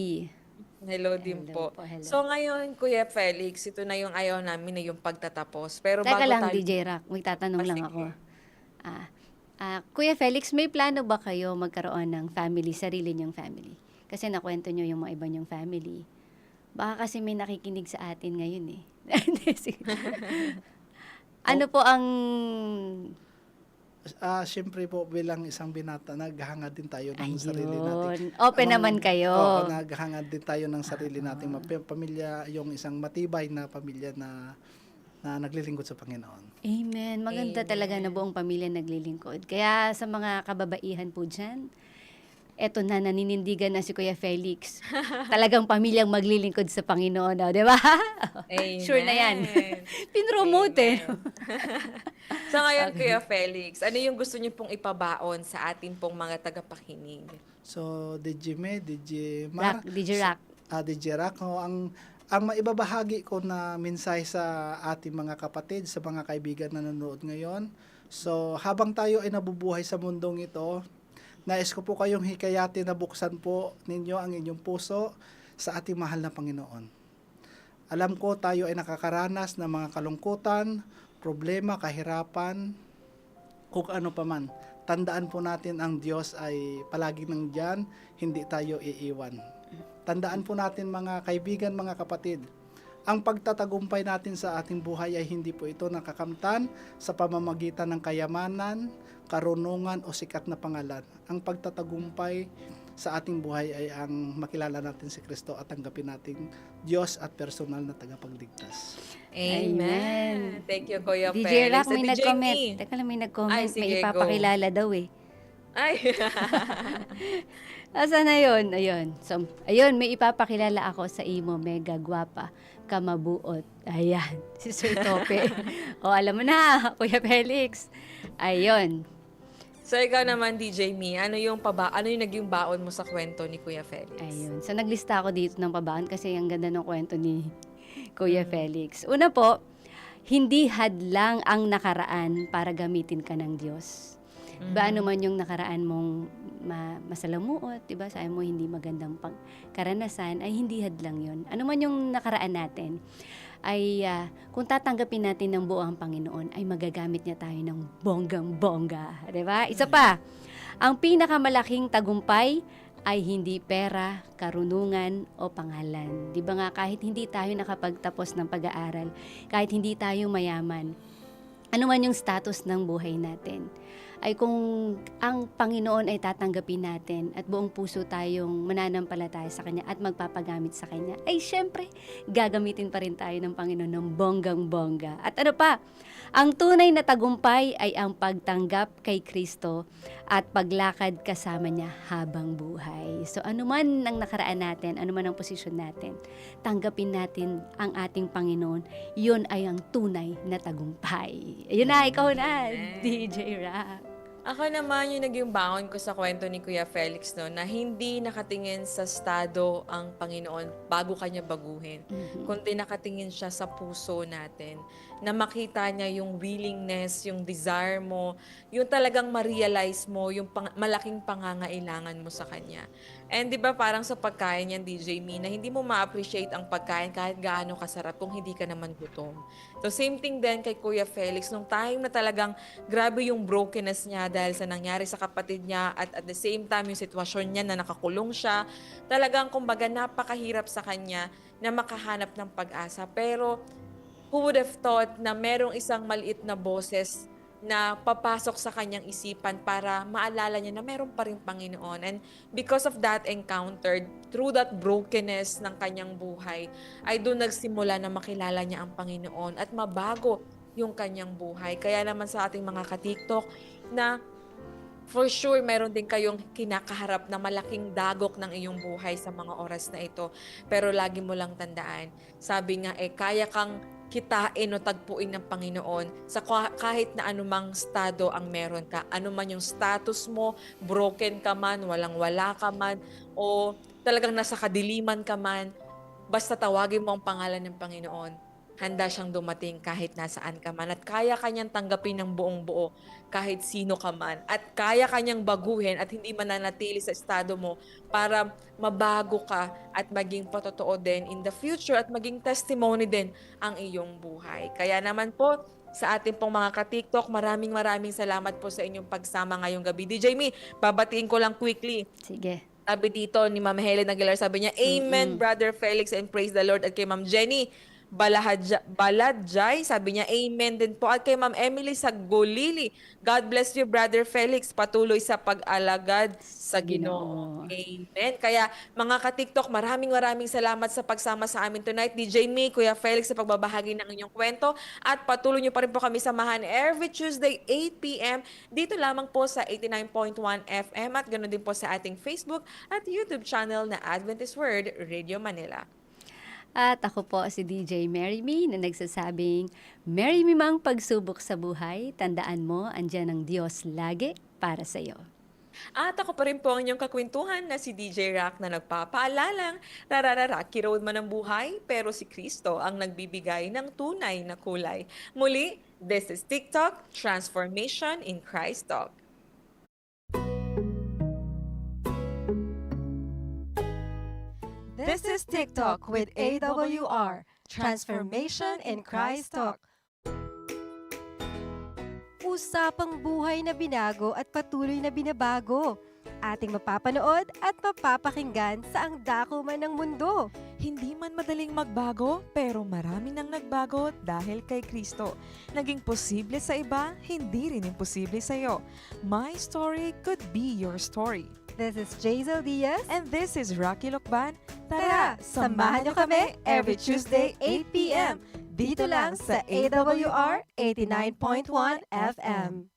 Hello din Hello po. po, hello. So ngayon, Kuya Felix, ito na yung ayaw namin na yung pagtatapos. Pero Teka bago lang, tayo... DJ Rock. May tatanong lang sige. ako. Kuya Felix, may plano ba kayo magkaroon ng family, sarili niyong family? Kasi nakwento niyo yung mga iba niyong family. Baka kasi may nakikinig sa atin ngayon eh. Hindi, sige. Ano po ang... Siyempre po bilang isang binata, naghahangad din tayo ng sarili natin. Ayun. Open naman kayo. Oo, naghahangad din tayo ng sarili nating pamilya, yung isang matibay na pamilya na naglilingkod sa Panginoon. Amen. Maganda Amen. talaga na buong pamilya naglilingkod. Kaya sa mga kababaihan po dyan, eto na, naninindigan na si Kuya Felix. Talagang pamilyang maglilingkod sa Panginoon. Oh, di ba? Amen. Sure na yan. Pinromote eh. So ngayon, Kuya Felix, ano yung gusto niyo pong ipabaon sa atin pong mga tagapakinig? So, DJ Me, DJ Rock, Mar, DJ Rock. DJ Rock, ang maibabahagi ko na mensahe sa ating mga kapatid, sa mga kaibigan na nanonood ngayon. So, habang tayo ay nabubuhay sa mundong ito, nais ko po kayong hikayatin na buksan po ninyo ang inyong puso sa ating mahal na Panginoon. Alam ko tayo ay nakakaranas ng mga kalungkutan, problema, kahirapan, kung ano pa man. Tandaan po natin ang Diyos ay palaging nandyan, hindi tayo iiwan. Tandaan po natin mga kaibigan, mga kapatid, ang pagtatagumpay natin sa ating buhay ay hindi po ito nakakamtan sa pamamagitan ng kayamanan, karunungan o sikat na pangalan. Ang pagtatagumpay sa ating buhay ay ang makilala natin si Kristo at tanggapin natin Diyos at personal na tagapagligtas. Amen. Thank you, Kuya DJ Felix. Rock, may DJ nag-comment. Me. Teka lang, may nag-comment. Ay, sige, May go. ipapakilala daw eh. Ay. Asa na yun? Ayun. So, ayun, may ipapakilala ako sa imo. Mega gwapa, kamabuot. Ayan, si Sir Tope. O, alam mo na, Kuya Felix. Ayun. So ikaw naman, DJ Me, ano yung naging baon mo sa kwento ni Kuya Felix? Ayun. So, naglista ako dito ng pabaan kasi ang ganda ng kwento ni Kuya Felix. Una po, hindi hadlang ang nakaraan para gamitin ka ng Diyos. Ba ano man yung nakaraan mong masalamuot, diba? Sabi mo hindi magandang karanasan, ay hindi hadlang yun. Ano man yung nakaraan natin, ay kung tatanggapin natin ng buo ang Panginoon, ay magagamit niya tayo ng bonggang-bongga. Diba? Isa pa, Ang pinakamalaking tagumpay ay hindi pera, karunungan o pangalan. Di ba nga kahit hindi tayo nakapagtapos ng pag-aaral, kahit hindi tayo mayaman, ano man yung status ng buhay natin, ay kung ang Panginoon ay tatanggapin natin at buong puso tayong mananampalataya sa Kanya at magpapagamit sa Kanya, ay syempre, gagamitin pa rin tayo ng Panginoon ng bonggang-bongga. At ano pa, ang tunay na tagumpay ay ang pagtanggap kay Kristo at paglakad kasama niya habang buhay. So ano man ang nakaraan natin, ano man ang posisyon natin, tanggapin natin ang ating Panginoon. Yun ay ang tunay na tagumpay. Ayun na, ikaw na, DJ Ra. Ako naman yung naging bangon ko sa kwento ni Kuya Felix no, na hindi nakatingin sa estado ang Panginoon bago kanya baguhin. Kundi nakatingin siya sa puso natin. Na makita niya yung willingness, yung desire mo, yung talagang ma-realize mo, yung malaking pangangailangan mo sa Kanya. And di ba parang sa pagkain yan, DJ Mina, hindi mo ma-appreciate ang pagkain kahit gaano kasarap kung hindi ka naman gutom. So same thing din kay Kuya Felix, nung time na talagang grabe yung brokenness niya dahil sa nangyari sa kapatid niya at the same time yung sitwasyon niya na nakakulong siya, talagang kumbaga napakahirap sa kanya na makahanap ng pag-asa. Pero who would have thought na merong isang maliit na boses na papasok sa kanyang isipan para maalala niya na meron pa rin Panginoon. And because of that encounter, through that brokenness ng kanyang buhay, ay doon nagsimula na makilala niya ang Panginoon at mabago yung kanyang buhay. Kaya naman sa ating mga ka-TikTok na for sure, meron din kayong kinakaharap na malaking dagok ng iyong buhay sa mga oras na ito. Pero lagi mo lang tandaan, sabi nga kaya kang kitain o tagpuin ng Panginoon sa kahit na anumang estado ang meron ka. Ano man yung status mo, broken ka man, walang-wala ka man, o talagang nasa kadiliman ka man, basta tawagin mo ang pangalan ng Panginoon. Handa siyang dumating kahit nasaan ka man at kaya kanyang tanggapin ng buong buo kahit sino ka man at kaya kanyang baguhin at hindi mananatili sa estado mo para mabago ka at maging patotoo din in the future at maging testimony din ang iyong buhay. Kaya naman po, sa ating pong mga ka-TikTok, maraming salamat po sa inyong pagsama ngayong gabi. DJ Me, babatiin ko lang quickly. Sige. Sabi dito ni Ma'am Helen Aguilar, sabi niya, Amen, Brother Felix, and praise the Lord. At kay Ma'am Jenny Baladjay, sabi niya, Amen din po. At kay Ma'am Emily Sagolili, God bless you, Brother Felix, patuloy sa pag-alagad sa Ginoo. Amen. Kaya mga ka-TikTok, maraming salamat sa pagsama sa amin tonight. DJ Me, Kuya Felix, sa pagbabahagi ng inyong kwento. At patuloy niyo pa rin po kami samahan every Tuesday, 8 p.m. Dito lamang po sa 89.1 FM at ganoon din po sa ating Facebook at YouTube channel na Adventist Word Radio Manila. At ako po si DJ Mary Me na nagsasabing, Mary Me mang pagsubok sa buhay, tandaan mo, andyan ang Diyos lagi para sa iyo. At ako pa rin po ang inyong kakwentuhan na si DJ Rock na nagpapaalalang narararaki road man ang buhay, pero si Kristo ang nagbibigay ng tunay na kulay. Muli, this is TikTok, Transformation in Christ Talk. This is TikTok with AWR, Transformation in Christ Talk. Usapang buhay na binago at patuloy na binabago. Ating mapapanood at mapapakinggan sa ang dako man ng mundo. Hindi man madaling magbago, pero marami nang nagbago dahil kay Kristo. Naging posible sa iba, hindi rin imposible sa iyo. My story could be your story. This is Jazel Diaz. And this is Rocky Lokban. Tara, samahan niyo kami every Tuesday 8 p.m. dito lang sa AWR 89.1 FM.